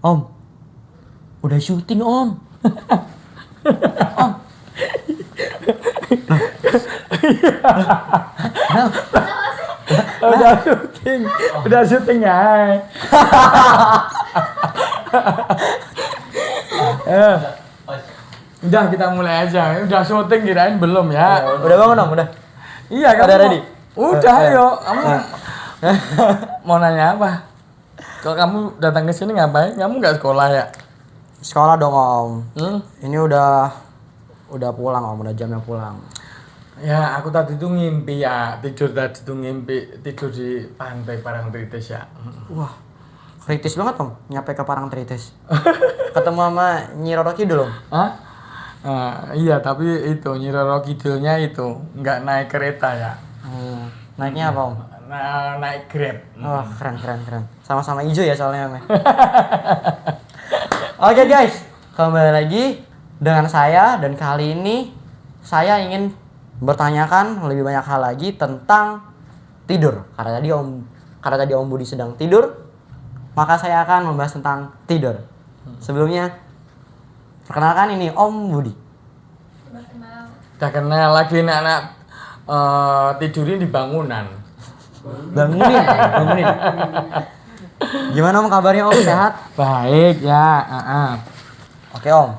Om, udah syuting Om. Om. Udah syuting ya. Udah kita mulai aja. Udah syuting kirain belum ya. Udah bangun Om, udah. Iya kan. Udah ready? Udah ayo. Kamu mau nanya apa? Kalau kamu datang ke sini ngapain? Kamu nggak sekolah ya? Sekolah dong Om. Ini udah pulang Om, udah jamnya pulang. Ya, aku tadi tuh ngimpi ya, tidur di pantai Parangtritis ya. Wah, kritis banget Om, nyampe ke Parangtritis. Ketemu sama Nyi Roro Kidul Om. Hah? Iya, tapi itu Nyi Roro Kidulnya itu nggak naik kereta ya. Naiknya apa Om? Naik Grab. Wah, keren. Sama-sama hijau ya soalnya Om. Oke guys, kembali lagi dengan saya dan kali ini saya ingin bertanyakan lebih banyak hal lagi tentang tidur. Karena tadi Om Budi sedang tidur, maka saya akan membahas tentang tidur. Sebelumnya, perkenalkan ini Om Budi. Udah kenal lagi anak-anak tidurin di bangunan. Bangunin. Gimana Om kabarnya Om, sehat? Baik ya. Oke Om.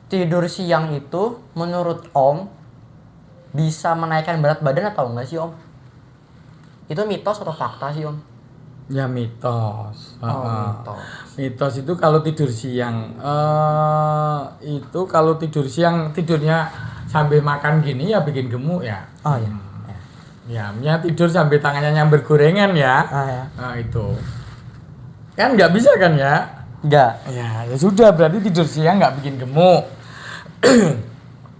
Tidur siang itu menurut Om bisa menaikkan berat badan atau enggak sih Om? Itu mitos atau fakta sih Om? Ya mitos. Mitos. Mitos itu kalau tidur siang tidurnya sambil makan gini ya bikin gemuk ya. Oh iya. Ya tidur sambil tangannya nyamber gorengan ya. Ya. Nah itu kan nggak bisa kan ya? Enggak. Ya sudah berarti tidur siang nggak bikin gemuk.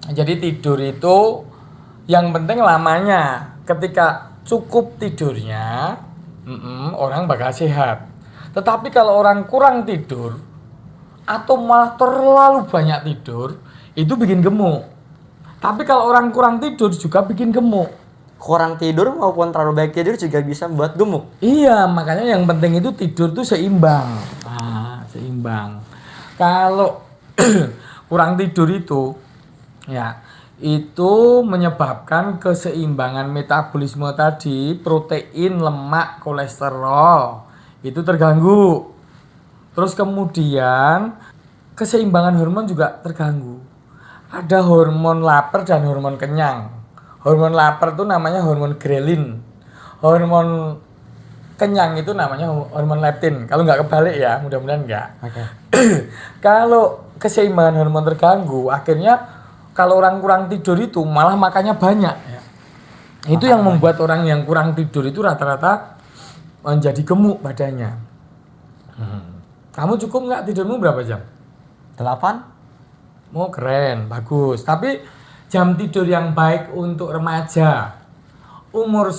Jadi tidur itu yang penting lamanya. Ketika cukup tidurnya, orang bakal sehat. Tetapi kalau orang kurang tidur atau malah terlalu banyak tidur, itu bikin gemuk. Tapi kalau orang kurang tidur juga bikin gemuk. Kurang tidur maupun terlalu banyak tidur juga bisa membuat gemuk. Iya, makanya yang penting itu tidur tuh seimbang. Seimbang. Kalau kurang tidur itu, ya itu menyebabkan keseimbangan metabolisme tadi, protein, lemak, kolesterol itu terganggu. Terus kemudian keseimbangan hormon juga terganggu. Ada hormon lapar dan hormon kenyang. Hormon lapar itu namanya hormon grelin. Hormon kenyang itu namanya hormon leptin. Kalau nggak kebalik ya, mudah-mudahan nggak. Oke. Kalau keseimbangan hormon terganggu, akhirnya kalau orang kurang tidur itu malah makannya banyak. Ya. Itu yang membuat orang yang kurang tidur itu rata-rata menjadi gemuk badannya. Kamu cukup nggak tidurmu berapa jam? 8? Oh keren, bagus. Tapi jam tidur yang baik untuk remaja umur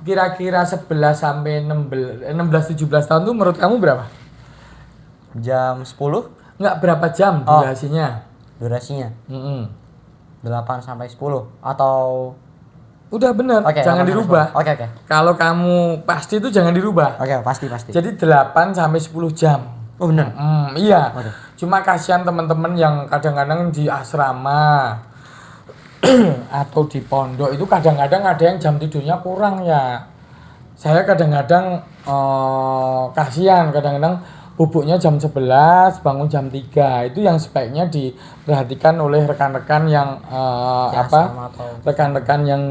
kira-kira 11 sampai 16-17 tahun itu menurut kamu berapa? Jam 10? Enggak, berapa jam durasinya? Durasinya? 8 sampai 10 atau udah bener, jangan dirubah. Oke. Kalau kamu pasti itu jangan dirubah. Oke, pasti. Jadi 8 sampai 10 jam. Oh bener? Iya. Waduh. Cuma kasihan teman-teman yang kadang-kadang di asrama atau di pondok itu kadang-kadang ada yang jam tidurnya kurang ya. Saya kadang-kadang kasihan, kadang-kadang bubuknya jam 11, bangun jam 3. Itu yang sebaiknya diperhatikan oleh rekan-rekan yang rekan-rekan yang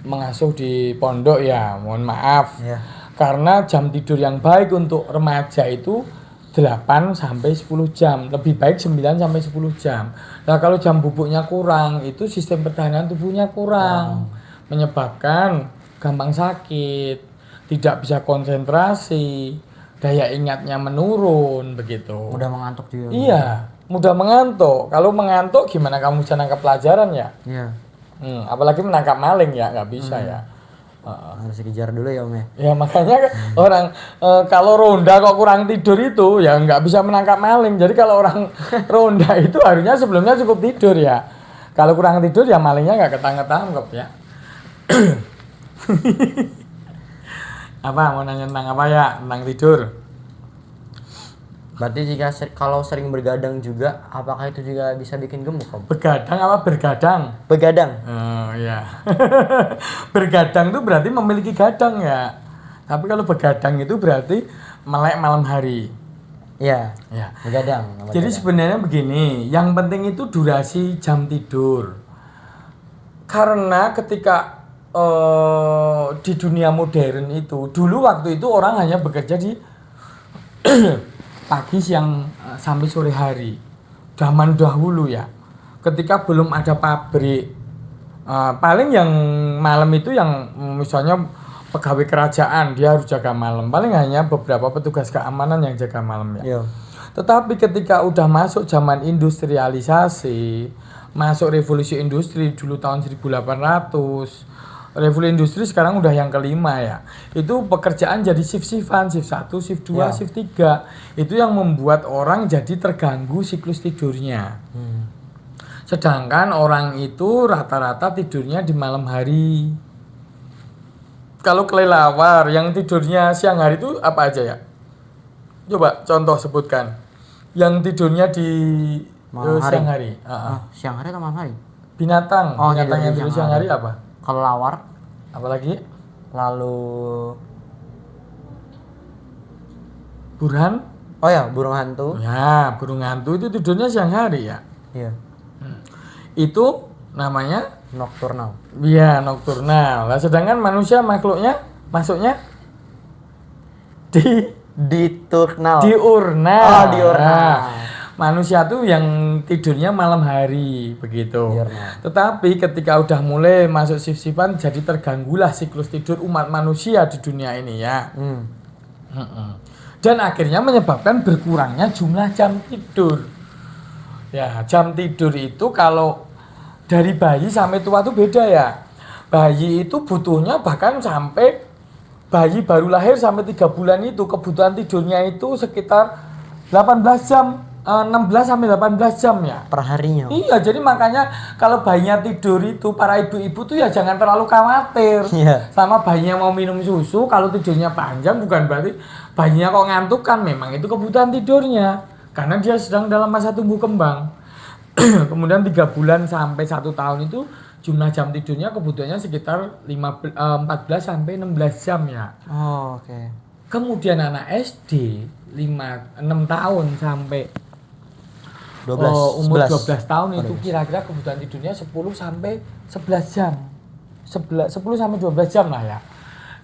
mengasuh di pondok ya. Mohon maaf. Yeah. Karena jam tidur yang baik untuk remaja itu 8 sampai 10 jam. Lebih baik 9 sampai 10 jam. Nah, kalau jam bubuknya kurang, itu sistem pertahanan tubuhnya kurang. Menyebabkan gampang sakit, tidak bisa konsentrasi, daya ingatnya menurun begitu. Mudah mengantuk juga. Iya, mudah mengantuk. Kalau mengantuk gimana kamu bisa nangkap pelajaran ya? Iya. Apalagi menangkap maling ya, nggak bisa ya. Harus dikejar dulu ya Om ya. Ya makanya orang kalau ronda kok kurang tidur itu ya nggak bisa menangkap maling. Jadi kalau orang ronda itu harusnya sebelumnya cukup tidur ya. Kalau kurang tidur ya malingnya nggak ketangkep ya. Apa mau nanya tentang apa ya? Tentang tidur. Berarti kalau sering bergadang juga, apakah itu juga bisa bikin gemuk, Om? Begadang apa bergadang? Begadang. Oh iya. Bergadang itu berarti memiliki gadang ya. Tapi kalau begadang itu berarti melek malam hari. Iya. Ya. Begadang. Jadi sebenarnya begini, yang penting itu durasi jam tidur. Karena ketika di dunia modern itu, dulu waktu itu orang hanya bekerja di pagi, siang, sampai sore hari. Zaman dahulu ya. Ketika belum ada pabrik, paling yang malam itu yang misalnya pegawai kerajaan dia harus jaga malam. Paling hanya beberapa petugas keamanan yang jaga malam ya. Iya. Tetapi ketika udah masuk zaman industrialisasi, masuk revolusi industri dulu tahun 1800, revolusi industri sekarang udah yang kelima ya. Itu pekerjaan jadi shift-shiftan, shift 1, shift 2, Ya. shift 3. Itu yang membuat orang jadi terganggu siklus tidurnya. Sedangkan orang itu rata-rata tidurnya di malam hari. Kalau kelelawar yang tidurnya siang hari itu apa aja ya? Coba contoh sebutkan. Yang tidurnya di Malam hari. siang hari. Siang hari atau malam hari? Binatang. Oh, Binatang yang tidur siang hari hari. apa? Kelelawar, Apalagi? lalu Burhan. oh ya, burung hantu. Ya, burung hantu itu tidurnya siang hari ya. Iya. Itu namanya Nocturnal. iya nokturnal. Lah sedangkan manusia makhluknya masuknya di Diurnal. diurnal. Oh, diurnal. Nah, manusia tuh yang tidurnya malam hari begitu. Diurnal. Tetapi ketika udah mulai masuk shift-shiftan jadi terganggulah siklus tidur umat manusia di dunia ini ya. Dan akhirnya menyebabkan berkurangnya jumlah jam tidur. Ya, jam tidur itu kalau dari bayi sampai tua tuh beda ya. Bayi itu butuhnya bahkan sampai bayi baru lahir sampai 3 bulan itu kebutuhan tidurnya itu sekitar 18 jam, 16 sampai 18 jam ya. Perharinya. Iya, jadi makanya kalau bayinya tidur itu para ibu-ibu tuh ya jangan terlalu khawatir. Iya. Sama bayinya mau minum susu, kalau tidurnya panjang bukan berarti bayinya kok ngantuk kan, memang itu kebutuhan tidurnya. Karena dia sedang dalam masa tumbuh kembang. Kemudian 3 bulan sampai 1 tahun itu jumlah jam tidurnya kebutuhannya sekitar 14 sampai 16 jam ya. Oh, oke. Kemudian anak SD 6 tahun sampai 12. umur 11. 12 tahun itu kira-kira kebutuhan tidurnya 10 sampai 11 jam. 10 sampai 12 jam lah ya.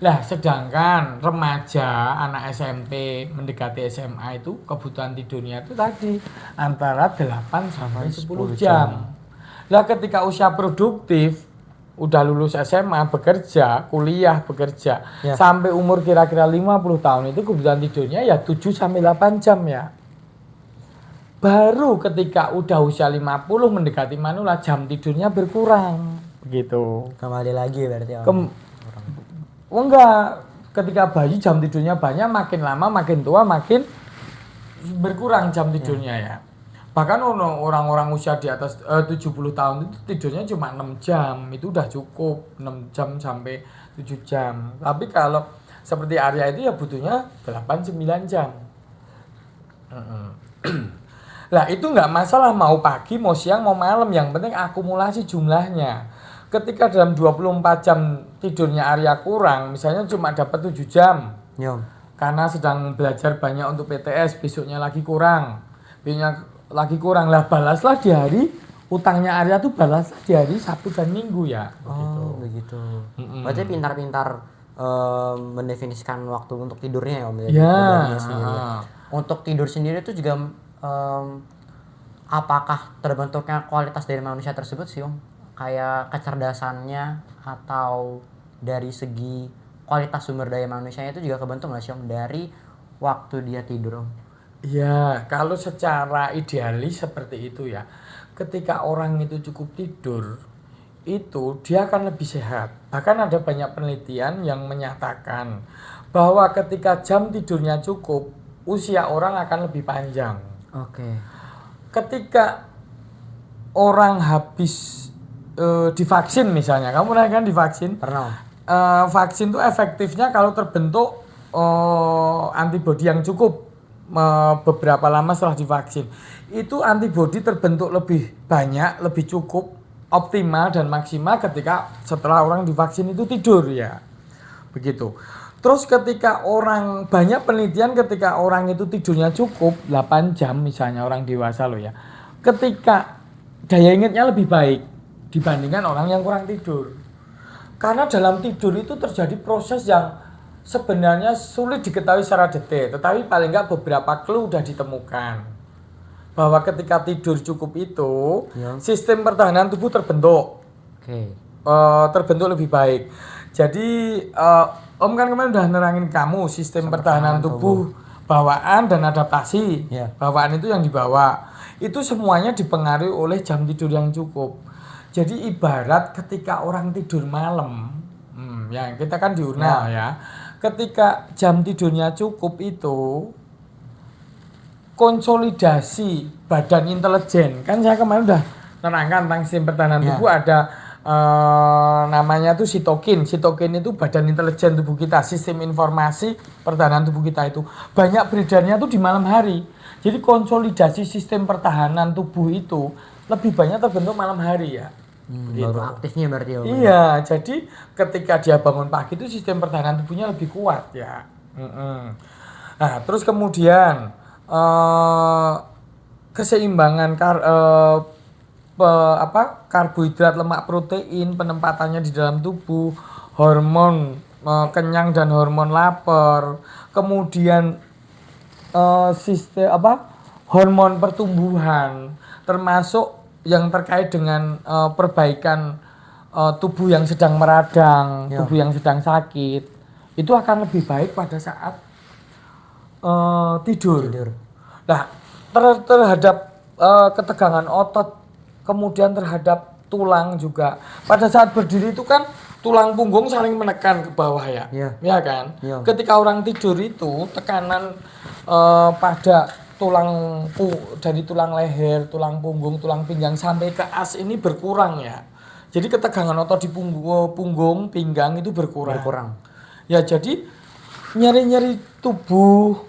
Lah sedangkan remaja, anak SMP mendekati SMA itu kebutuhan tidurnya itu tadi antara 8 sampai 10 jam. Lah ketika usia produktif udah lulus SMA, bekerja, kuliah, bekerja Ya. sampai umur kira-kira 50 tahun itu kebutuhan tidurnya ya 7 sampai 8 jam ya. Baru ketika udah usia 50 mendekati manula jam tidurnya berkurang begitu. Kembali lagi berarti. Om. Enggak, ketika bayi jam tidurnya banyak, makin lama makin tua makin berkurang jam tidurnya ya. Bahkan orang-orang usia di atas 70 tahun itu tidurnya cuma 6 jam, itu udah cukup 6 jam sampai 7 jam. Tapi kalau seperti Arya itu ya butuhnya 8-9 jam. Lah itu nggak masalah mau pagi, mau siang, mau malam, yang penting akumulasi jumlahnya. Ketika dalam 24 jam tidurnya Arya kurang, misalnya cuma dapat 7 jam. Yo. Karena sedang belajar banyak untuk PTS, besoknya lagi kurang. Besoknya lagi kurang, lah balaslah di hari utangnya Arya tuh balaslah di hari Sabtu dan Minggu ya. Oh, begitu. Berarti pintar-pintar mendefinisikan waktu untuk tidurnya ya, Om. Jadi Ya. bebannya sendiri. Untuk tidur sendiri itu juga apakah terbentuknya kualitas dari manusia tersebut sih, Om? Kayak kecerdasannya atau dari segi kualitas sumber daya manusianya itu juga kebentuk nggak sih, Om, dari waktu dia tidur, Om? Iya, kalau secara idealis seperti itu ya. Ketika orang itu cukup tidur, itu dia akan lebih sehat. Bahkan ada banyak penelitian yang menyatakan bahwa ketika jam tidurnya cukup, usia orang akan lebih panjang. Oke. Ketika orang habis divaksin misalnya, kamu pernah kan divaksin? Pernah, Om? vaksin itu efektifnya kalau terbentuk antibodi yang cukup beberapa lama setelah divaksin. Itu antibodi terbentuk lebih banyak, lebih cukup, optimal dan maksimal ketika setelah orang divaksin itu tidur ya. Begitu. Terus ketika orang, banyak penelitian ketika orang itu tidurnya cukup 8 jam misalnya orang dewasa loh ya. Ketika daya ingatnya lebih baik dibandingkan orang yang kurang tidur. Karena dalam tidur itu terjadi proses yang sebenarnya sulit diketahui secara detail, tetapi paling enggak beberapa clue sudah ditemukan. Bahwa ketika tidur cukup itu, sistem pertahanan tubuh terbentuk. Terbentuk lebih baik. Jadi Om kan kemarin udah nerangin kamu sistem pertahanan tubuh, bawaan dan adaptasi. Bawaan itu yang dibawa. Itu semuanya dipengaruhi oleh jam tidur yang cukup. Jadi ibarat ketika orang tidur malam, ya kita kan diurnal ya. Ketika jam tidurnya cukup itu, konsolidasi badan intelijen. Kan saya kemarin udah nerangkan tentang sistem pertahanan tubuh ada namanya tuh sitokin. Sitokin itu badan intelijen tubuh kita, sistem informasi pertahanan tubuh kita itu banyak beredarnya tuh di malam hari. Jadi konsolidasi sistem pertahanan tubuh itu lebih banyak terbentuk malam hari ya. Baru aktifnya berarti ya. Iya, jadi ketika dia bangun pagi itu sistem pertahanan tubuhnya lebih kuat ya. Nah, terus kemudian keseimbangan karbohidrat, lemak, protein, penempatannya di dalam tubuh, hormon kenyang dan hormon lapar, kemudian sistem hormon pertumbuhan, termasuk yang terkait dengan perbaikan tubuh yang sedang meradang, tubuh yang sedang sakit, itu akan lebih baik pada saat tidur. Nah, terhadap ketegangan otot, kemudian terhadap tulang juga. Pada saat berdiri itu kan tulang punggung saling menekan ke bawah ya, ya kan? Ketika orang tidur itu tekanan pada dari tulang leher, tulang punggung, tulang pinggang sampai ke as ini berkurang ya. Jadi ketegangan otot di punggung, pinggang itu berkurang. Ya, jadi nyeri-nyeri tubuh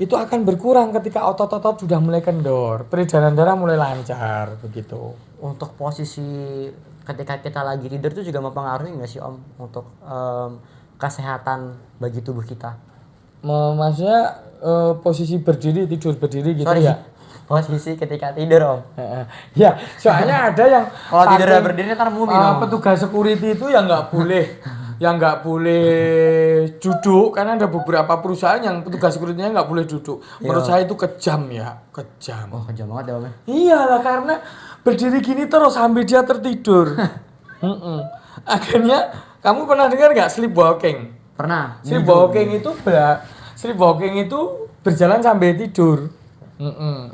itu akan berkurang ketika otot-otot sudah mulai kendor, peredaran darah mulai lancar begitu. Untuk posisi ketika kita lagi tidur itu juga mempengaruhi nggak sih Om untuk kesehatan bagi tubuh kita? Maksudnya posisi berdiri, tidur berdiri gitu. Sorry, ya? Posisi ketika tidur Om. Ya, soalnya ada yang kalau tidur berdiri ntar mumi petugas security itu yang nggak boleh duduk, karena ada beberapa perusahaan yang petugas security-nya nggak boleh duduk. Menurut saya itu kejam ya, kejam. Oh, kejam banget ya Om. Iyalah, karena berdiri gini terus sampai dia tertidur. Akhirnya kamu pernah dengar nggak sleepwalking? Pernah. Sleepwalking itu berjalan sambil tidur.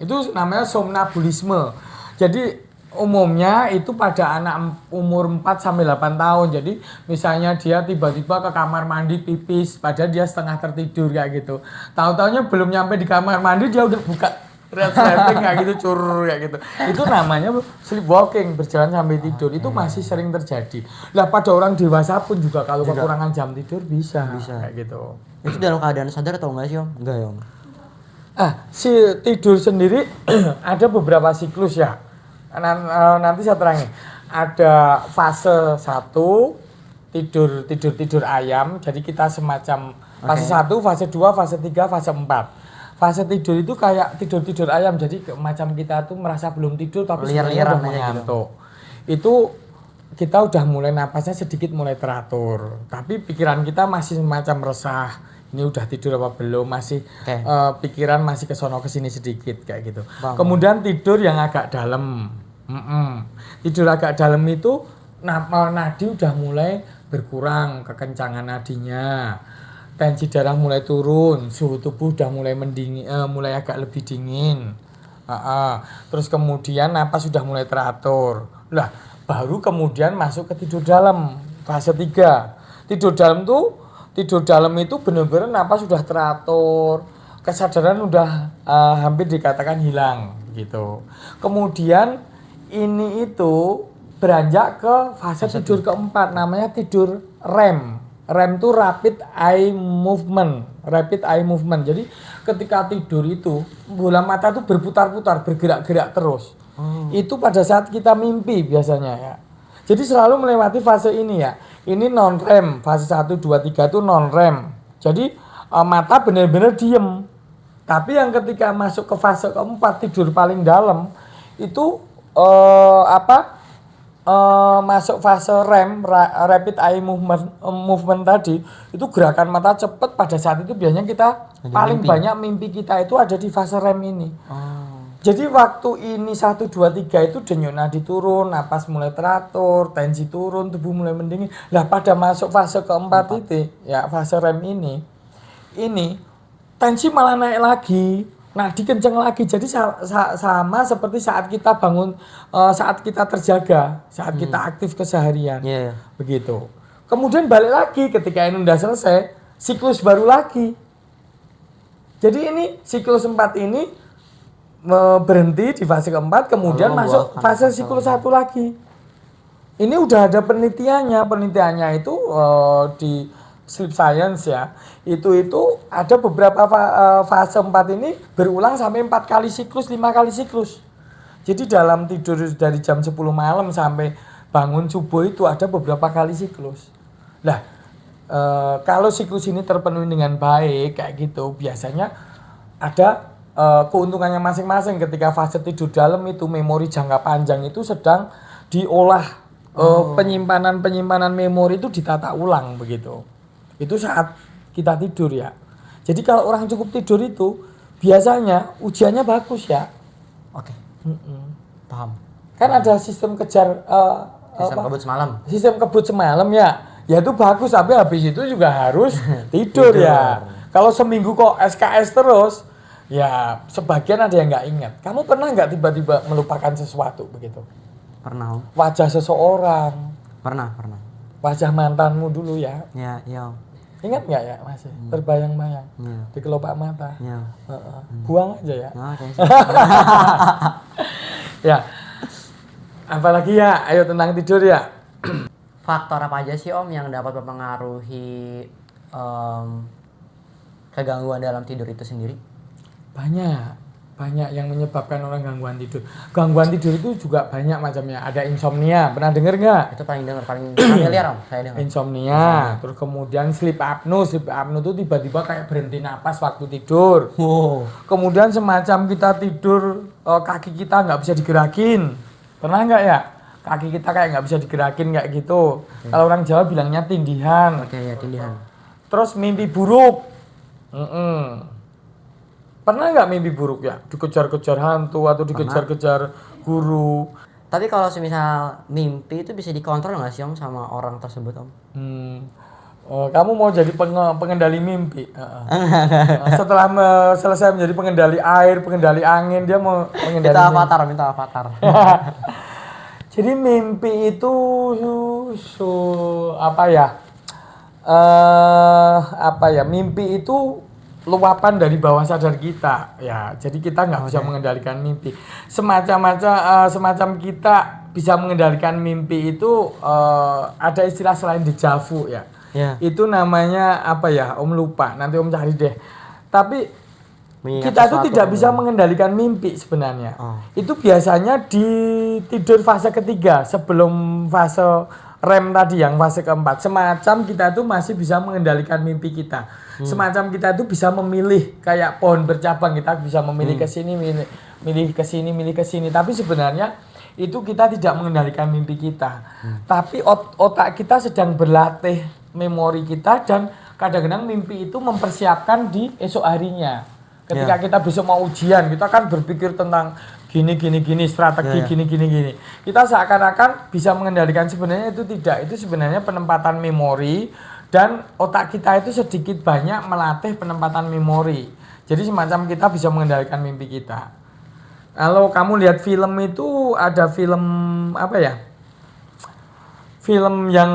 Itu namanya somnambulisme. Jadi umumnya itu pada anak umur 4 sampai 8 tahun. Jadi misalnya dia tiba-tiba ke kamar mandi pipis padahal dia setengah tertidur kayak gitu. Tahu-taunya belum nyampe di kamar mandi dia udah buka resleting kayak gitu, kayak gitu. Itu namanya sleepwalking, berjalan sambil tidur. Itu masih sering terjadi. Lah pada orang dewasa pun juga kalau kekurangan jam tidur bisa kayak gitu. Itu dalam keadaan sadar atau enggak sih Om? Enggak ya Om. Si tidur sendiri ada beberapa siklus ya. Nanti saya terangin. Ada fase 1 tidur ayam. Jadi kita semacam fase 1, fase 2, fase 3, fase 4. Fase tidur itu kayak tidur ayam. Jadi macam kita tuh merasa belum tidur tapi sebenarnya udah mengantuk. Itu kita udah mulai napasnya sedikit mulai teratur. Tapi pikiran kita masih semacam resah. Ini udah tidur apa belum, masih pikiran masih kesono kesini sedikit kayak gitu. Kemudian tidur yang agak dalam. Tidur agak dalam itu nadi udah mulai berkurang, kekencangan nadinya, tensi darah mulai turun, suhu tubuh udah mulai mulai agak lebih dingin. Terus kemudian napas sudah mulai teratur. Lah, baru kemudian masuk ke tidur dalam, fase 3. Tidur dalam itu benar-benar napas sudah teratur, kesadaran udah hampir dikatakan hilang gitu. Kemudian ini itu beranjak ke fase tidur keempat, namanya tidur REM. REM itu rapid eye movement, Jadi ketika tidur itu bola mata itu berputar-putar, bergerak-gerak terus. Itu pada saat kita mimpi biasanya ya. Jadi selalu melewati fase ini ya. Ini non REM, fase 1 2 3 itu non REM. Jadi mata benar-benar diem. Tapi yang ketika masuk ke fase keempat, tidur paling dalam itu masuk fase REM, rapid eye movement tadi, itu gerakan mata cepat. Pada saat itu biasanya kita paling banyak mimpi kita itu ada di fase REM ini. Jadi waktu ini 1 2 3 itu denyut nadi turun, napas mulai teratur, tensi turun, tubuh mulai mendingin. Lah pada masuk fase keempat itu ya, fase REM ini tensi malah naik lagi. Nadi kenceng lagi. Jadi sama seperti saat kita bangun, saat kita terjaga, saat kita aktif keseharian. Begitu. Kemudian balik lagi ketika ini udah selesai, siklus baru lagi. Jadi ini siklus 4 ini berhenti di fase keempat, kemudian masuk fase siklus 1 lagi. Ini udah ada penelitiannya itu di Sleep Science ya. Itu ada beberapa fase 4 ini berulang sampai 4 kali siklus, 5 kali siklus. Jadi dalam tidur dari jam 10 malam sampai bangun subuh itu ada beberapa kali siklus. Nah, kalau siklus ini terpenuhi dengan baik kayak gitu, biasanya ada keuntungannya masing-masing. Ketika fase tidur dalam itu memori jangka panjang itu sedang diolah, penyimpanan memori itu ditata ulang begitu. Itu saat kita tidur ya. Jadi kalau orang cukup tidur itu biasanya ujiannya bagus ya. Oke. Paham. Kan ada sistem kejar sistem kebut semalam. Sistem kebut semalam ya. Ya itu bagus, tapi habis itu juga harus tidur ya. Kalau seminggu kok SKS terus, ya sebagian ada yang nggak ingat. Kamu pernah nggak tiba-tiba melupakan sesuatu begitu? Pernah. Wajah seseorang. Pernah. Wajah mantanmu dulu ya. Ya. Ingat nggak ya masih? Terbayang-bayang. Di kelopak mata. Buang aja ya. Ya. Apalagi ya, ayo tentang tidur ya. Faktor apa aja sih Om yang dapat mempengaruhi kegangguan dalam tidur itu sendiri? Banyak yang menyebabkan orang gangguan tidur. Gangguan tidur itu juga banyak macamnya. Ada insomnia, pernah dengar nggak? Itu paling familiar Om, saya dengar. Insomnia, terus kemudian sleep apnea. Sleep apnea itu tiba-tiba kayak berhenti napas waktu tidur. Kemudian semacam kita tidur, kaki kita nggak bisa digerakin. Pernah nggak ya? Kaki kita kayak nggak bisa digerakin kayak gitu. Kalau orang Jawa bilangnya tindihan. Oke, ya tindihan. Terus mimpi buruk. Pernah nggak mimpi buruk ya? Dikejar-kejar hantu atau dikejar-kejar guru. Tapi kalau semisal mimpi itu bisa dikontrol nggak sih Om sama orang tersebut Om? Kamu mau jadi pengendali mimpi? Setelah selesai menjadi pengendali air, pengendali angin, dia mau mengendali Minta avatar. Jadi mimpi itu mimpi itu luapan dari bawah sadar kita ya. Jadi kita nggak bisa mengendalikan mimpi. Semacam kita bisa mengendalikan mimpi itu ada istilah selain deja vu ya. Itu namanya apa ya? Om lupa. Nanti Om cari deh. Tapi kita itu tidak bisa mengendalikan mimpi sebenarnya. Itu biasanya di tidur fase ketiga sebelum fase REM tadi yang fase keempat. Semacam kita itu masih bisa mengendalikan mimpi kita. Semacam kita itu bisa memilih kayak pohon bercabang, kita bisa memilih ke sini, milih ke sini. Tapi sebenarnya itu kita tidak mengendalikan mimpi kita. Tapi otak kita sedang berlatih memori kita, dan kadang-kadang mimpi itu mempersiapkan di esok harinya. Ketika kita besok mau ujian, kita kan berpikir tentang gini, strategi gini. Kita seakan-akan bisa mengendalikan, sebenarnya itu tidak. Itu sebenarnya penempatan memori, dan otak kita itu sedikit banyak melatih penempatan memori. Jadi semacam kita bisa mengendalikan mimpi kita. Kalau kamu lihat film itu ada film apa ya? Film yang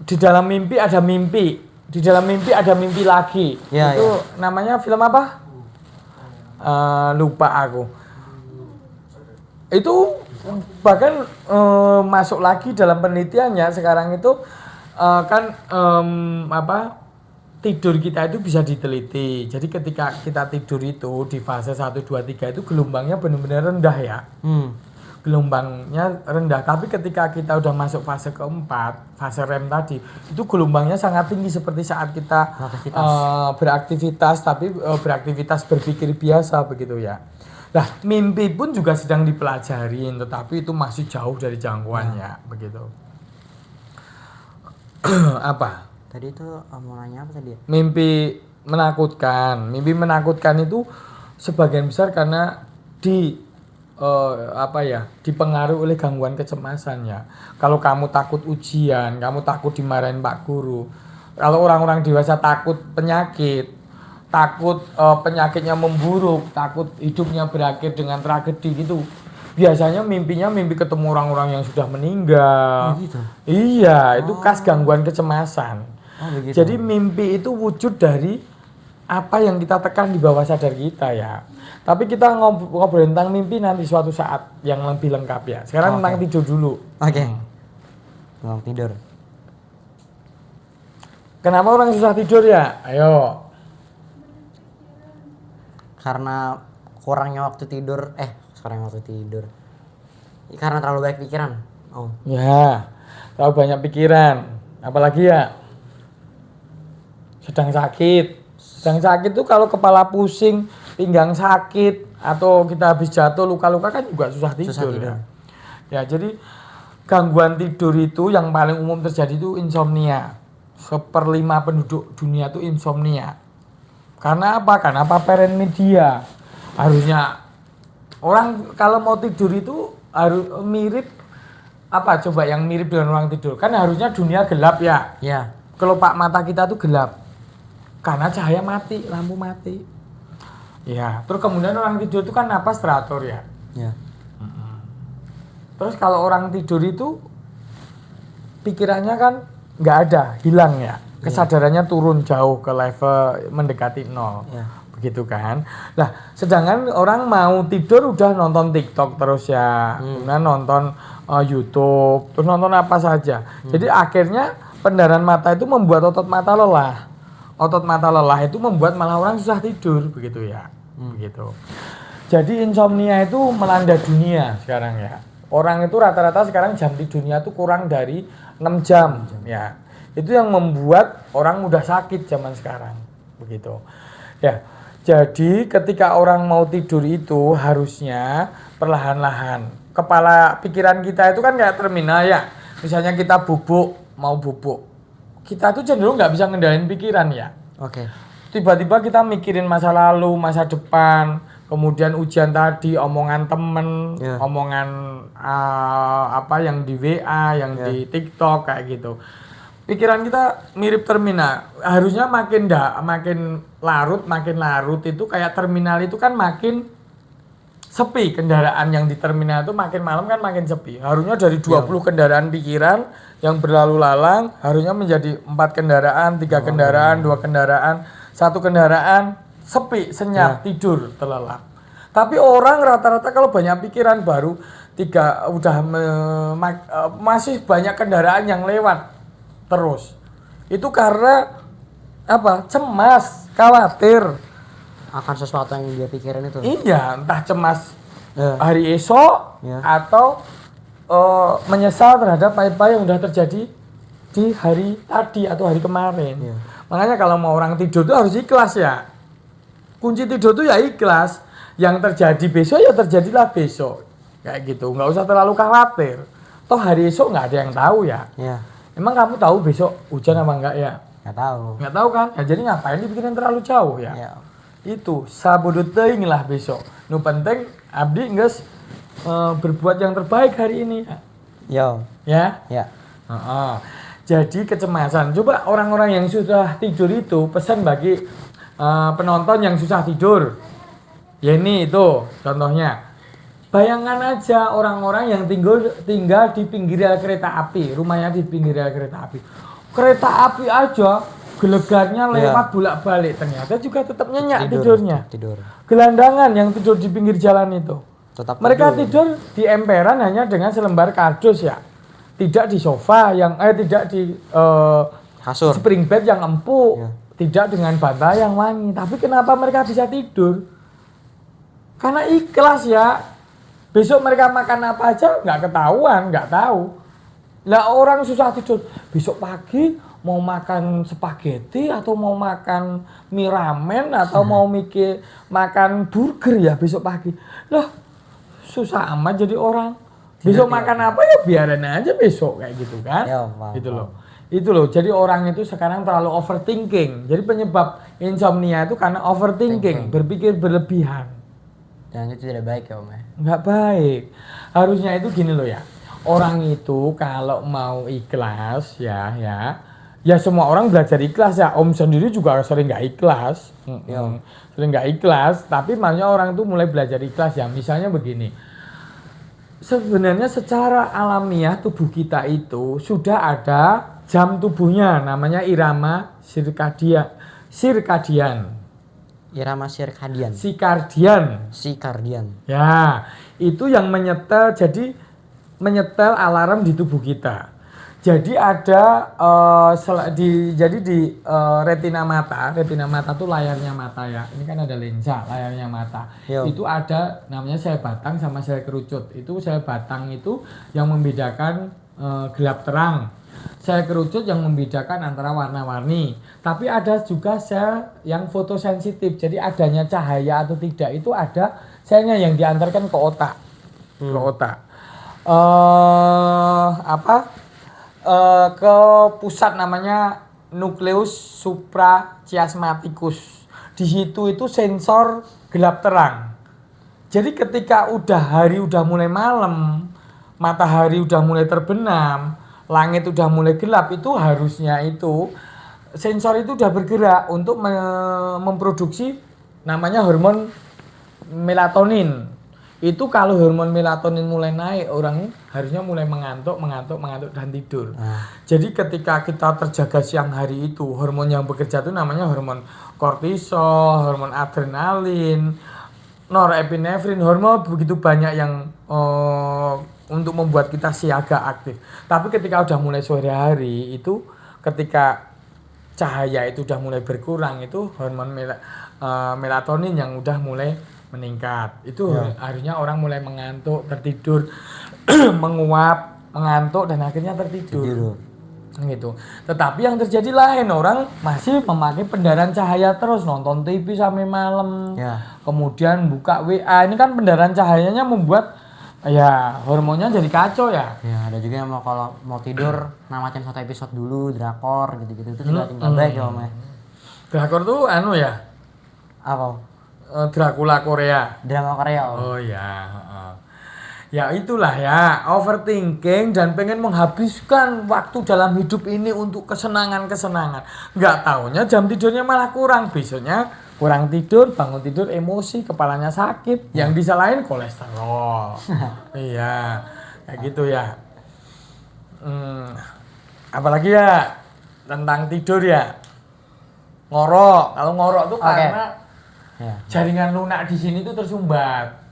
di dalam mimpi ada mimpi. Di dalam mimpi ada mimpi lagi. Itu namanya film apa? Lupa aku. Itu bahkan masuk lagi dalam penelitiannya sekarang itu kan tidur kita itu bisa diteliti. Jadi ketika kita tidur itu di fase 1, 2, 3 itu gelombangnya benar-benar rendah ya. Gelombangnya rendah. Tapi ketika kita udah masuk fase keempat, fase REM tadi, itu gelombangnya sangat tinggi seperti saat kita beraktivitas, tapi beraktivitas berpikir biasa begitu ya. Nah, mimpi pun juga sedang dipelajarin, tetapi itu masih jauh dari jangkauannya begitu. Apa? Tadi itu mau nanya apa tadi? Mimpi menakutkan. Mimpi menakutkan itu sebagian besar karena dipengaruhi oleh gangguan kecemasan ya. Kalau kamu takut ujian, kamu takut dimarahin Pak Guru. Kalau orang-orang dewasa takut penyakit, takut penyakitnya memburuk, takut hidupnya berakhir dengan tragedi gitu. Biasanya mimpinya mimpi ketemu orang-orang yang sudah meninggal. Gitu. Iya, itu khas gangguan kecemasan. Begitu. Jadi mimpi itu wujud dari apa yang kita tekan di bawah sadar kita ya. Tapi kita ngobrol tentang mimpi nanti suatu saat yang lebih lengkap ya. Sekarang tentang tidur dulu. Oke. Tentang tidur. Kenapa orang susah tidur ya? Ayo. Karena kurangnya waktu tidur. Karena terlalu banyak pikiran. Oh. Ya, terlalu banyak pikiran. Apalagi ya? Sedang sakit tuh kalau kepala pusing, pinggang sakit, atau kita habis jatuh luka-luka kan juga susah tidur. Ya. Ya, jadi gangguan tidur itu yang paling umum terjadi itu insomnia. 1/5 penduduk dunia itu insomnia. Karena apa? Karena paparan media. Harusnya orang kalau mau tidur itu harus mirip apa coba yang mirip dengan orang tidur? Kan harusnya dunia gelap ya. Iya. Kelopak mata kita tuh gelap. Karena cahaya mati, lampu mati. Ya, terus kemudian orang tidur itu kan napas teratur ya. Iya. Terus kalau orang tidur itu pikirannya kan nggak ada, hilang ya. Kesadarannya turun jauh ke level mendekati 0. Iya. Begitu kan. Nah, sedangkan orang mau tidur udah nonton TikTok terus ya. Kemudian nonton YouTube, terus nonton apa saja. Jadi akhirnya pendarahan mata itu membuat otot mata lelah. Otot mata lelah itu membuat malah orang susah tidur begitu ya. Begitu. Jadi insomnia itu melanda dunia sekarang ya. Orang itu rata-rata sekarang jam tidurnya itu kurang dari 6 jam ya. Itu yang membuat orang mudah sakit zaman sekarang. Begitu. Ya. Jadi ketika orang mau tidur itu harusnya perlahan-lahan. Kepala pikiran kita itu kan kayak terminal ya. Misalnya kita mau bubuk. Kita tuh cenderung nggak bisa ngendalin pikiran ya. Oke. Tiba-tiba kita mikirin masa lalu, masa depan, kemudian ujian tadi, omongan temen, omongan yang di WA, yang di TikTok kayak gitu. Pikiran kita mirip terminal. Harusnya makin larut itu kayak terminal itu kan makin sepi. Kendaraan yang di terminal itu makin malam kan makin sepi. Harusnya dari 20 kendaraan pikiran yang berlalu lalang harusnya menjadi 4 kendaraan, 3 kendaraan, 2 kendaraan, 1 kendaraan sepi, senyap, tidur, terlelap. Tapi orang rata-rata kalau banyak pikiran baru masih banyak kendaraan yang lewat terus. Itu karena apa? Cemas, khawatir Akan sesuatu yang dia pikirin itu. Iya, entah cemas hari esok atau menyesal terhadap apa yang sudah terjadi di hari tadi atau hari kemarin. Makanya kalau mau orang tidur itu harus ikhlas ya. Kunci tidur itu ya ikhlas. Yang terjadi besok ya terjadilah besok. Kayak gitu, nggak usah terlalu khawatir. Toh hari esok nggak ada yang tahu ya. Emang kamu tahu besok hujan apa enggak ya? Nggak tahu. Nggak tahu kan? Ya, jadi ngapain dipikirin terlalu jauh ya? Itu sabodot teuing lah besok. Nu penting abdi geus berbuat yang terbaik hari ini. Ya. Jadi kecemasan. Coba orang-orang yang sudah tidur itu pesan bagi penonton yang susah tidur. Ya ini itu contohnya. Bayangkan aja orang-orang yang tinggal di pinggir rel kereta api, rumahnya di pinggir rel kereta api. Kereta api aja gelegarnya lewat bolak-balik, ternyata juga tetap nyenyak tidurnya. Tidur. Gelandangan yang tidur di pinggir jalan itu. Tetap Mereka tidur di emperan hanya dengan selembar kardus ya. Tidak di sofa tidak di kasur. spring bed yang empuk, Ya. tidak dengan bantal yang wangi. Tapi kenapa mereka bisa tidur? Karena ikhlas ya. Besok mereka makan apa aja nggak ketahuan, nggak tahu. Lah orang susah tidur. Besok pagi mau makan spaghetti atau mau makan mie ramen atau mau makan burger ya besok pagi. Lah susah amat jadi orang. Besok makan apa ya biarin aja besok kayak gitu kan. Ya, paham, Gitu loh. Itu loh. Jadi orang itu sekarang terlalu overthinking. Jadi penyebab insomnia itu karena overthinking, berpikir berlebihan. Dan itu tidak baik ya Om ya. Nggak baik. Harusnya itu gini loh ya. Orang itu kalau mau ikhlas ya semua orang belajar ikhlas ya. Om sendiri juga sering nggak ikhlas. Ya. Sering nggak ikhlas, tapi makanya orang itu mulai belajar ikhlas ya. Misalnya begini. Sebenarnya secara alamiah tubuh kita itu sudah ada jam tubuhnya namanya irama sirkadian. Irama sirkadian. Sikardian. Ya, itu yang menyetel alarm di tubuh kita. Jadi ada di retina mata tuh layarnya mata ya. Ini kan ada lensa layarnya mata. Yo. Itu ada namanya sel batang sama sel kerucut. Itu sel batang itu yang membedakan gelap terang. Sel kerucut yang membedakan antara warna-warni. Tapi ada juga sel yang fotosensitif. Jadi adanya cahaya atau tidak itu ada selnya yang diantarkan ke otak. Ke otak. Ke pusat namanya nukleus suprachiasmaticus. Di situ itu sensor gelap terang. Jadi ketika hari udah mulai malam, matahari udah mulai terbenam, langit udah mulai gelap, itu harusnya itu sensor itu udah bergerak untuk memproduksi namanya hormon melatonin. Itu kalau hormon melatonin mulai naik, orang harusnya mulai mengantuk dan tidur. Jadi ketika kita terjaga siang hari itu, hormon yang bekerja itu namanya hormon kortisol, hormon adrenalin, norepinefrin, hormon begitu banyak yang untuk membuat kita siaga aktif. Tapi ketika udah mulai sore hari itu, ketika cahaya itu udah mulai berkurang, itu hormon melatonin yang udah mulai meningkat. Itu akhirnya orang mulai mengantuk, tertidur, menguap, mengantuk dan akhirnya tertidur. Gitu. Tetapi yang terjadi lain, orang masih memakai pendarahan cahaya terus, nonton TV sampai malam. Kemudian buka WA. Ini kan pendarahan cahayanya membuat ya hormonnya jadi kacau ya. Ya, ada juga yang kalau mau tidur namatin satu episode dulu drakor gitu-gitu. Itu juga tinggal baik ya Om ya. Drakor tuh ya? Apa? Dracula Korea. Drama Korea Om. Oh ya. Ya itulah ya, overthinking dan pengen menghabiskan waktu dalam hidup ini untuk kesenangan-kesenangan. Nggak taunya jam tidurnya malah kurang. Besoknya kurang tidur, bangun tidur emosi, kepalanya sakit. Yang disalahin kolesterol. Iya, kayak gitu ya. Apalagi ya tentang tidur ya. Ngorok. Kalau ngorok tuh karena jaringan lunak di sini tuh tersumbat.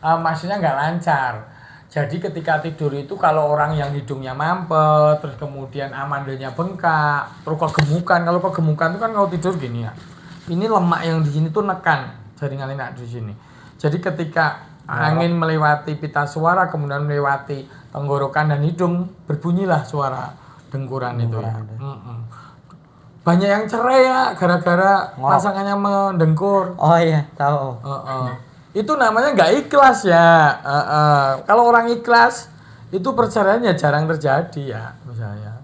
Maksudnya nggak lancar. Jadi ketika tidur itu kalau orang yang hidungnya mampet, terus kemudian amandanya bengkak, terus kegemukan. Kalau kegemukan itu kan kalau tidur gini ya. Ini lemak yang di sini tuh nekan jaringan lunak di sini. Jadi ketika angin melewati pita suara kemudian melewati tenggorokan dan hidung, berbunyilah suara dengkuran itu ya. Banyak yang cerai ya gara-gara pasangannya mendengkur. Oh iya, tahu. Itu namanya nggak ikhlas ya. Kalau orang ikhlas itu perceraiannya jarang terjadi ya misalnya.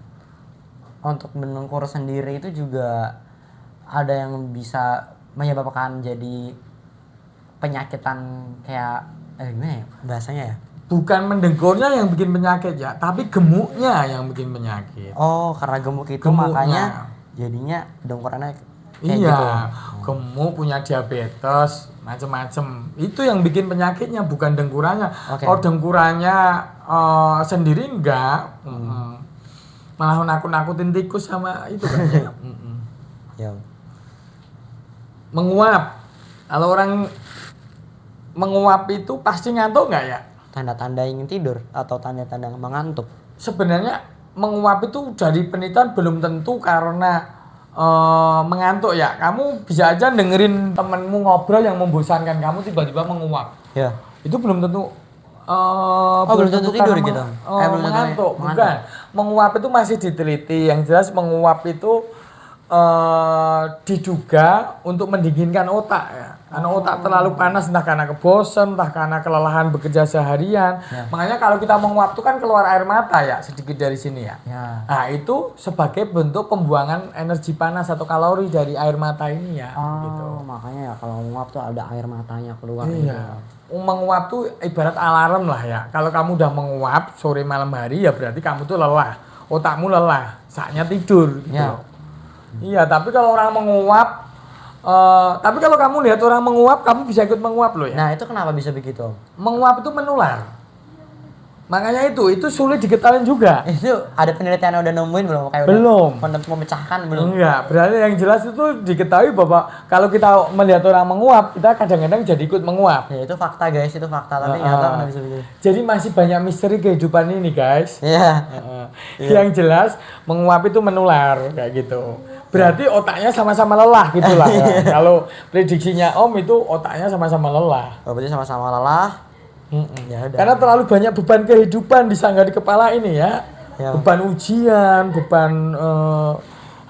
Untuk mendengkur sendiri itu juga ada yang bisa menyebabkan jadi penyakitan kayak gimana ya bahasanya ya? Bukan mendengkurnya yang bikin penyakit ya, tapi gemuknya yang bikin penyakit. Oh, karena gemuk itu makanya jadinya dengkurannya kayak iya, gitu. gemuk, punya diabetes, macem-macem. Itu yang bikin penyakitnya, bukan dengkurannya. Kalau dengkurannya sendiri enggak, malah nakut-nakutin tikus sama itu kan ya. Ya. Menguap. Kalau orang menguap itu pasti ngantuk nggak ya? Tanda-tanda ingin tidur atau tanda-tanda mengantuk? Sebenarnya menguap itu dari penelitian belum tentu karena mengantuk ya. Kamu bisa aja dengerin temenmu ngobrol yang membosankan kamu tiba-tiba menguap. Ya. Itu belum tentu belum tentu tidur karena gitu. mengantuk. Mengantuk. Bukan. Menguap itu masih diteliti. Yang jelas menguap itu diduga untuk mendinginkan otak ya. Karena otak terlalu panas entah karena kebosan, entah karena kelelahan bekerja seharian. Ya. Makanya kalau kita menguap itu kan keluar air mata ya, sedikit dari sini ya. Ya. Nah, itu sebagai bentuk pembuangan energi panas atau kalori dari air mata ini ya, gitu. Makanya ya kalau menguap tuh ada air matanya keluar. Iya. Menguap tuh ibarat alarm lah ya. Kalau kamu udah menguap sore malam hari ya berarti kamu tuh lelah. Otakmu lelah, saatnya tidur gitu Ya. loh. Iya, tapi kalau orang menguap tapi kalau kamu lihat orang menguap, kamu bisa ikut menguap loh ya. Nah, itu kenapa bisa begitu, Om? Menguap itu menular. Makanya itu sulit diketahui juga. Itu ada penelitian yang udah nemuin belum? Kayak Belum. Udah memecahkan belum? Enggak, berarti yang jelas itu diketahui bahwa kalau kita melihat orang menguap, kita kadang-kadang jadi ikut menguap. Ya itu fakta guys, itu fakta. Tapi nggak tahu kenapa bisa begitu. Jadi masih banyak misteri kehidupan ini guys. Iya. Yang jelas menguap itu menular kayak gitu. Berarti otaknya sama-sama lelah gitu lah. Ya. Kalau prediksinya Om itu otaknya sama-sama lelah. Berarti sama-sama lelah. Ya udah. Karena terlalu banyak beban kehidupan disanggah di kepala ini ya. Ya. Beban ujian, beban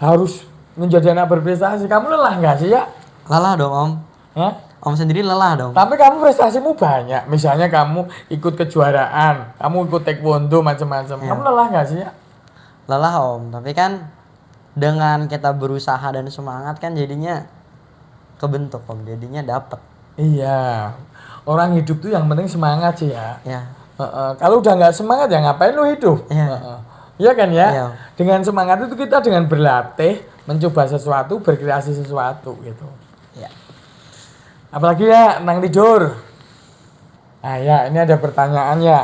harus menjadi anak berprestasi. Kamu lelah nggak sih ya? Lelah dong, Om. Hah? Om sendiri lelah dong. Tapi kamu prestasimu banyak. Misalnya kamu ikut kejuaraan, kamu ikut taekwondo macam-macam. Ya. Kamu lelah nggak sih ya? Lelah, Om. Tapi kan dengan kita berusaha dan semangat kan jadinya kebentuk, Om. Jadinya dapet. Iya. Orang hidup tuh yang penting semangat sih ya. Ya. Kalau udah nggak semangat ya ngapain lu hidup? Iya. Iya kan ya? Iya. Dengan semangat itu kita dengan berlatih, mencoba sesuatu, berkreasi sesuatu gitu. Ya. Apalagi ya tentang tidur. Nah ya ini ada pertanyaannya.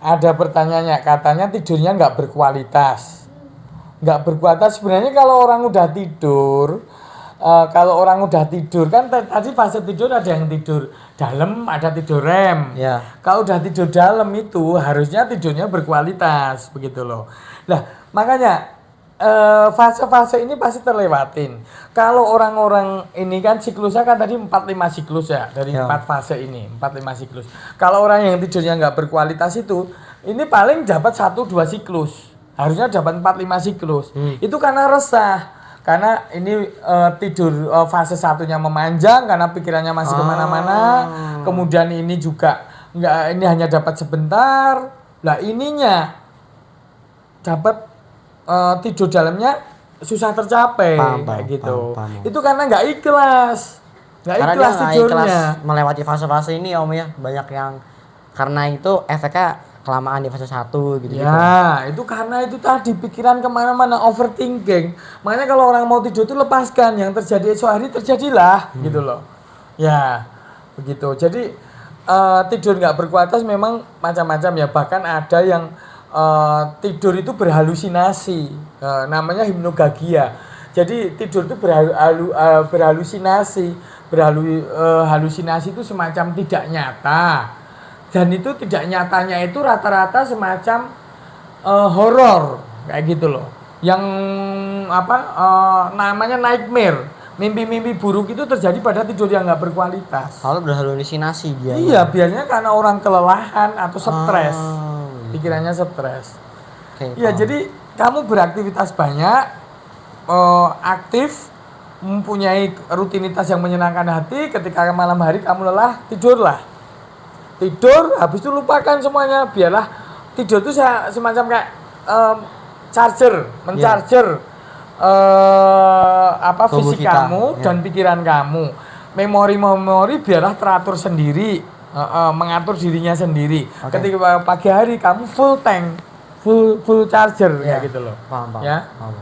Ada pertanyaannya, katanya tidurnya nggak berkualitas. Nggak berkualitas sebenarnya kalau orang udah tidur. Kalau orang udah tidur kan tadi fase tidur ada yang tidur dalam, ada tidur REM. Ya. Kalau udah tidur dalam itu harusnya tidurnya berkualitas begitu loh. Nah makanya fase-fase ini pasti terlewatin. Kalau orang-orang ini kan siklusnya kan tadi 4-5 siklus ya dari Ya. 4 fase ini 4-5 siklus. Kalau orang yang tidurnya nggak berkualitas itu ini paling dapat 1-2 siklus. Harusnya dapat 4-5 siklus. Itu karena resah. Karena ini tidur fase satunya memanjang karena pikirannya masih kemana-mana. Kemudian ini juga ini hanya dapat sebentar. Lah ininya dapat tidur dalamnya susah tercapai kayak gitu. paham. Itu karena nggak ikhlas. Nggak Karena ikhlas dia nggak tidurnya. ikhlas melewati fase-fase ini, Om ya. Banyak yang karena itu efeknya kelamaan di fase 1 gitu. Ya, itu karena itu tadi pikiran kemana-mana, overthinking. Makanya kalau orang mau tidur itu lepaskan, yang terjadi esok hari terjadilah, gitu loh. Ya, begitu. Jadi tidur nggak berkualitas memang macam-macam ya. Bahkan ada yang tidur itu berhalusinasi, namanya hipnogagia. Jadi tidur itu berhalusinasi, halusinasi itu semacam tidak nyata. Dan itu tidak nyatanya itu rata-rata semacam horor kayak gitu loh. Yang namanya nightmare, mimpi-mimpi buruk itu terjadi pada tidur yang nggak berkualitas. Kalau berhalusinasi dia. Iya, biasanya karena orang kelelahan atau stres, pikirannya stres. Oke, Iya, paham. jadi kamu beraktivitas banyak, aktif, mempunyai rutinitas yang menyenangkan hati. Ketika malam hari kamu lelah, tidurlah. Tidur, habis itu lupakan semuanya. Biarlah tidur itu semacam kayak charger, mencharger Tubuh fisik kita, kamu ya. dan pikiran kamu. Memori biarlah teratur sendiri, mengatur dirinya sendiri. Oke. Ketika pagi hari kamu full tank, full charger Ya. kayak gitu loh. Paham. Ya. Paham.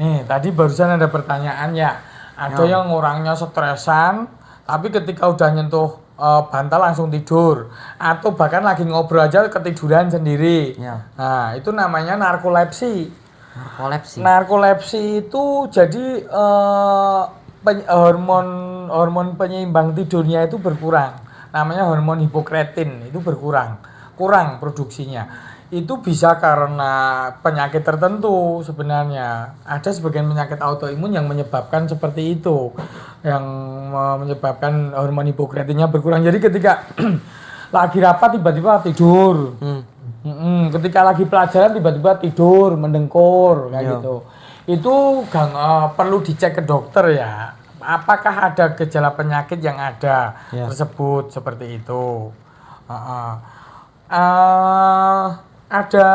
Nih, tadi barusan ada pertanyaan ya. Ada yang orangnya stresan, tapi ketika udah nyentuh bantal langsung tidur, atau bahkan lagi ngobrol aja ketiduran sendiri. Ya. Nah, itu namanya narkolepsi. Narkolepsi. Narkolepsi itu jadi hormon penyeimbang tidurnya itu berkurang. namanya hormon hipokretin itu kurang produksinya. Itu bisa karena penyakit tertentu sebenarnya. Ada sebagian penyakit autoimun yang menyebabkan seperti itu, yang menyebabkan hormon hipokretinnya berkurang. Jadi ketika lagi rapat tiba-tiba tidur, ketika lagi pelajaran tiba-tiba tidur, mendengkur kayak gitu. Itu perlu dicek ke dokter ya. Apakah ada gejala penyakit yang ada tersebut seperti itu? Ada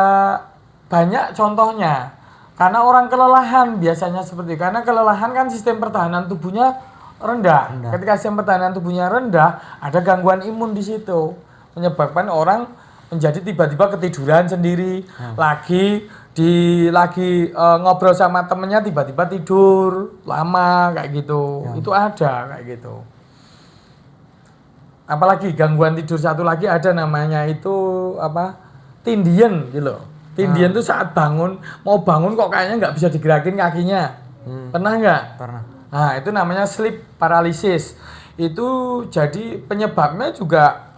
banyak contohnya. Karena orang kelelahan biasanya seperti karena kelelahan kan sistem pertahanan tubuhnya rendah. Ketika sistem pertahanan tubuhnya rendah, ada gangguan imun di situ, menyebabkan orang menjadi tiba-tiba ketiduran sendiri, lagi ngobrol sama temennya tiba-tiba tidur lama kayak gitu. Itu ada kayak gitu. Apalagi gangguan tidur satu lagi ada namanya itu tindian gitu loh. Tindian tuh saat mau bangun kok kayaknya nggak bisa digerakin kakinya. Pernah nggak? Pernah. Nah itu namanya sleep paralysis. Itu jadi penyebabnya juga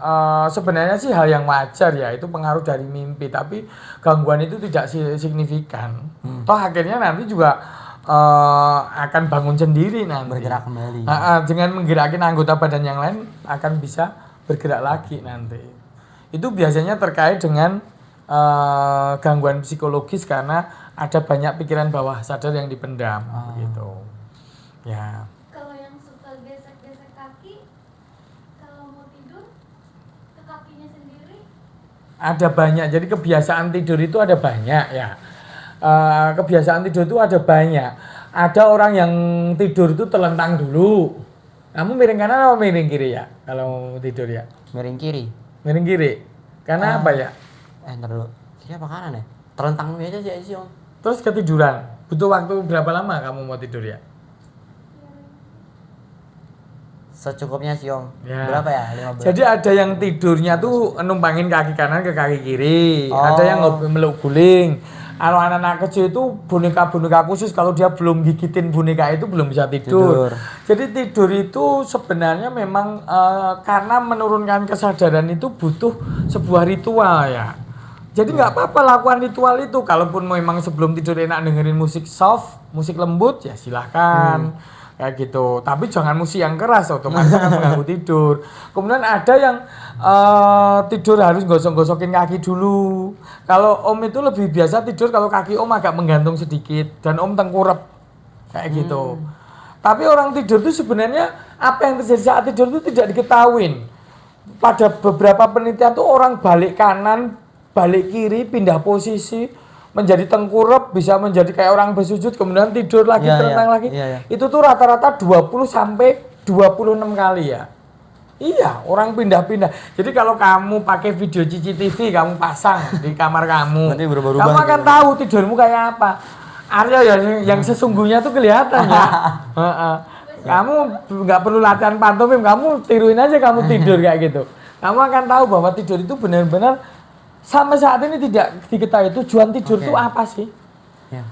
sebenarnya sih hal yang wajar ya, itu pengaruh dari mimpi, tapi gangguan itu tidak signifikan. Toh akhirnya nanti juga akan bangun sendiri nanti. Bergerak kembali. Dengan menggerakkan anggota badan yang lain akan bisa bergerak lagi nanti. Itu biasanya terkait dengan gangguan psikologis karena ada banyak pikiran bawah sadar yang dipendam gitu. Ya. Kalau yang suka gesek-gesek kaki, kalau mau tidur ke kakinya sendiri? Ada banyak. Jadi kebiasaan tidur itu ada banyak ya. Kebiasaan tidur itu ada banyak. Ada orang yang tidur itu terlentang dulu. Kamu miring kanan atau miring kiri ya? Kalau tidur ya? Miring kiri. Miring kiri. Karena apa ya? Ntar dulu. Kiri apa kanan ya? Terlentang aja sih Om. Terus ketiduran. Butuh waktu berapa lama kamu mau tidur ya? Secukupnya sih Om. Ya. Berapa ya? 15. Jadi ada yang tidurnya tuh numpangin kaki kanan ke kaki kiri. Oh. Ada yang meluk guling. Kalau anak-anak kecil itu boneka-boneka khusus, kalau dia belum gigitin boneka itu belum bisa tidur. Jadi tidur itu sebenarnya memang karena menurunkan kesadaran itu butuh sebuah ritual ya. Jadi nggak apa-apa lakukan ritual itu. Kalaupun memang sebelum tidur enak dengerin musik soft, musik lembut ya silahkan. Kayak gitu, tapi jangan musik yang keras, otomatis akan mengganggu tidur. Kemudian ada yang tidur harus gosok-gosokin kaki dulu. Kalau Om itu lebih biasa tidur kalau kaki Om agak menggantung sedikit dan Om tengkurap kayak gitu. Tapi orang tidur itu sebenarnya apa yang terjadi saat tidur itu tidak diketahui. Pada beberapa penelitian tuh orang balik kanan, balik kiri, pindah posisi, menjadi tengkurap, bisa menjadi kayak orang bersujud, kemudian tidur lagi, terlentang lagi. Itu tuh rata-rata 20 sampai 26 kali ya. Iya, orang pindah-pindah. Jadi kalau kamu pakai video CCTV, kamu pasang di kamar kamu, kamu akan tahu tidurmu kayak apa. Area yang sesungguhnya tuh kelihatan ya. Kamu nggak perlu latihan pantomim, kamu tiruin aja kamu tidur kayak gitu. Kamu akan tahu bahwa tidur itu benar-benar sampai saat ini tidak diketahui tujuan tidur itu apa sih?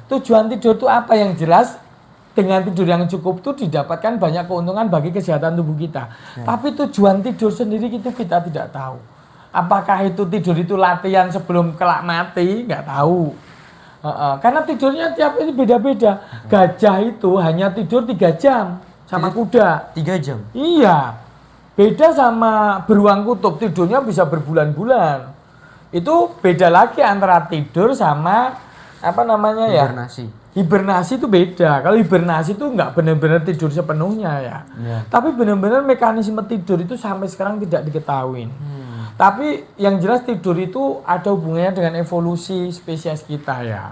Tujuan tidur itu apa? Yang jelas dengan tidur yang cukup itu didapatkan banyak keuntungan bagi kesehatan tubuh kita. Tapi tujuan tidur sendiri itu kita tidak tahu. Apakah itu tidur itu latihan sebelum kelak mati? Nggak tahu. Karena tidurnya tiap ini beda-beda. Gajah itu hanya tidur 3 jam sama kuda. 3 jam? Iya. Beda sama beruang kutub, tidurnya bisa berbulan-bulan. Itu beda lagi antara tidur sama apa namanya ya? Hibernasi itu beda. Kalau hibernasi itu nggak benar-benar tidur sepenuhnya ya. Tapi benar-benar mekanisme tidur itu sampai sekarang tidak diketahui. Tapi yang jelas tidur itu ada hubungannya dengan evolusi spesies kita ya.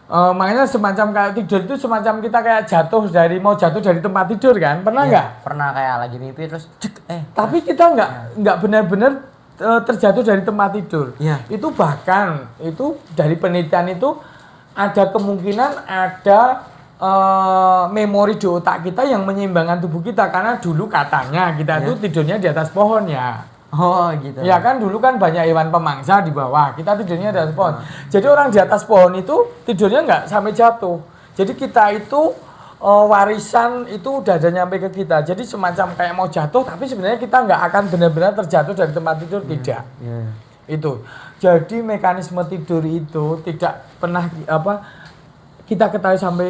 Makanya semacam kayak tidur itu semacam kita kayak mau jatuh dari tempat tidur kan? Pernah nggak? Pernah kayak lagi mimpi terus Tapi kita nggak benar-benar terjatuh dari tempat tidur. Itu bahkan itu dari penelitian itu ada kemungkinan ada memori di otak kita yang menyeimbangkan tubuh kita, karena dulu katanya kita itu tidurnya di atas pohon ya. Oh gitu. Ya kan dulu kan banyak hewan pemangsa di bawah, kita tidurnya di atas pohon. Jadi orang di atas pohon itu tidurnya nggak sampai jatuh. Jadi kita itu warisan itu udah ada nyampe ke kita. Jadi semacam kayak mau jatuh, tapi sebenarnya kita nggak akan benar-benar terjatuh dari tempat tidur, tidak. Iya. Itu. Jadi mekanisme tidur itu tidak pernah kita ketahui sampai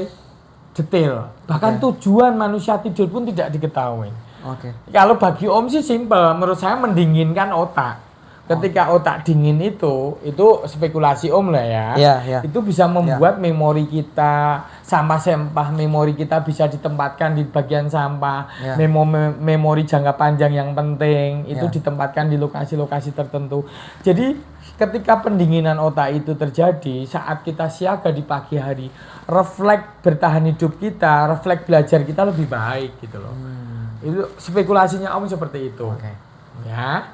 detail. Bahkan tujuan manusia tidur pun tidak diketahui. Oke. Kalau bagi Om sih simpel, menurut saya mendinginkan otak. Ketika otak dingin itu spekulasi Om lah ya. Iya, iya. Itu bisa membuat memori kita, sampah memori kita bisa ditempatkan di bagian sampah. Iya. Memori jangka panjang yang penting itu Iya. ditempatkan di lokasi-lokasi tertentu. Jadi ketika pendinginan otak itu terjadi saat kita siaga di pagi hari, refleks bertahan hidup kita, refleks belajar kita lebih baik gitu loh. Itu spekulasinya Om seperti itu. Oke. Ya.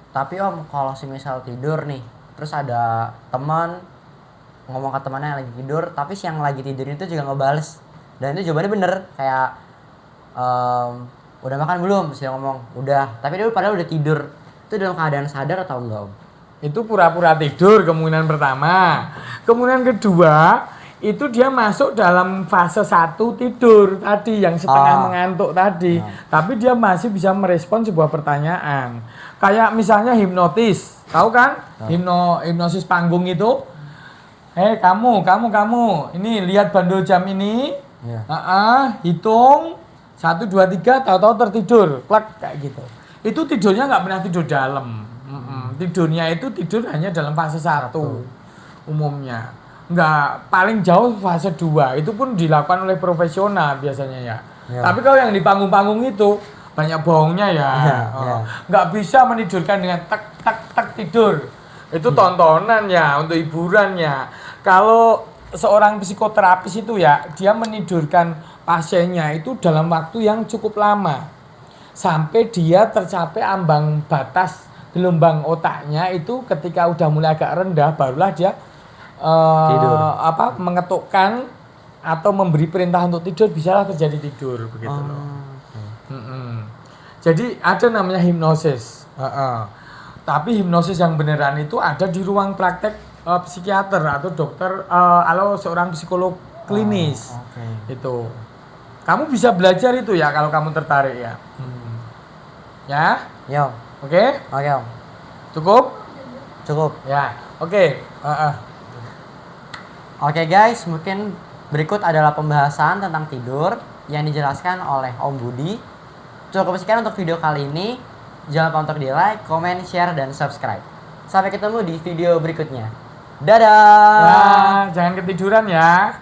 Tapi Om, kalau semisal tidur nih, terus ada teman ngomong ke temannya yang lagi tidur, tapi si yang lagi tidur itu juga ngebales. Dan itu jawabannya bener, kayak udah makan belum? Terus dia ngomong, udah. Tapi dia padahal udah tidur. Itu dalam keadaan sadar atau enggak Om? Itu pura-pura tidur kemungkinan pertama. Kemungkinan kedua, itu dia masuk dalam fase 1 tidur tadi yang setengah mengantuk tadi. Tapi dia masih bisa merespon sebuah pertanyaan. Kayak misalnya hipnotis. Tahu kan? Hipnosis panggung itu. Hei kamu. Ini lihat bandul jam ini. Iya. Hitung 1 2 3 tahu-tahu tertidur. Klak kayak gitu. Itu tidurnya nggak pernah tidur dalam. Tidurnya itu tidur hanya dalam fase 1 umumnya. Nggak, paling jauh fase 2. Itu pun dilakukan oleh profesional biasanya ya. Tapi kalau yang di panggung-panggung itu banyak bohongnya ya. Nggak bisa menidurkan dengan tek tidur. Itu tontonan ya, untuk hiburan ya. Kalau seorang psikoterapis itu ya, dia menidurkan pasiennya itu dalam waktu yang cukup lama. Sampai dia tercapai ambang batas gelombang otaknya itu ketika udah mulai agak rendah, barulah dia tidur. Mengetukkan atau memberi perintah untuk tidur, bisalah terjadi tidur begitu loh. Jadi ada namanya hipnosis. Tapi hipnosis yang beneran itu ada di ruang praktek psikiater atau dokter atau seorang psikolog klinis. Itu. Kamu bisa belajar itu ya kalau kamu tertarik ya. Ya? Yo. Oke? Oke Om. Cukup? Ya. Oke. Oke guys, mungkin berikut adalah pembahasan tentang tidur yang dijelaskan oleh Om Budi. Cukup sekian untuk video kali ini. Jangan lupa untuk di like, comment, share, dan subscribe. Sampai ketemu di video berikutnya. Dadah! Jangan ketiduran ya.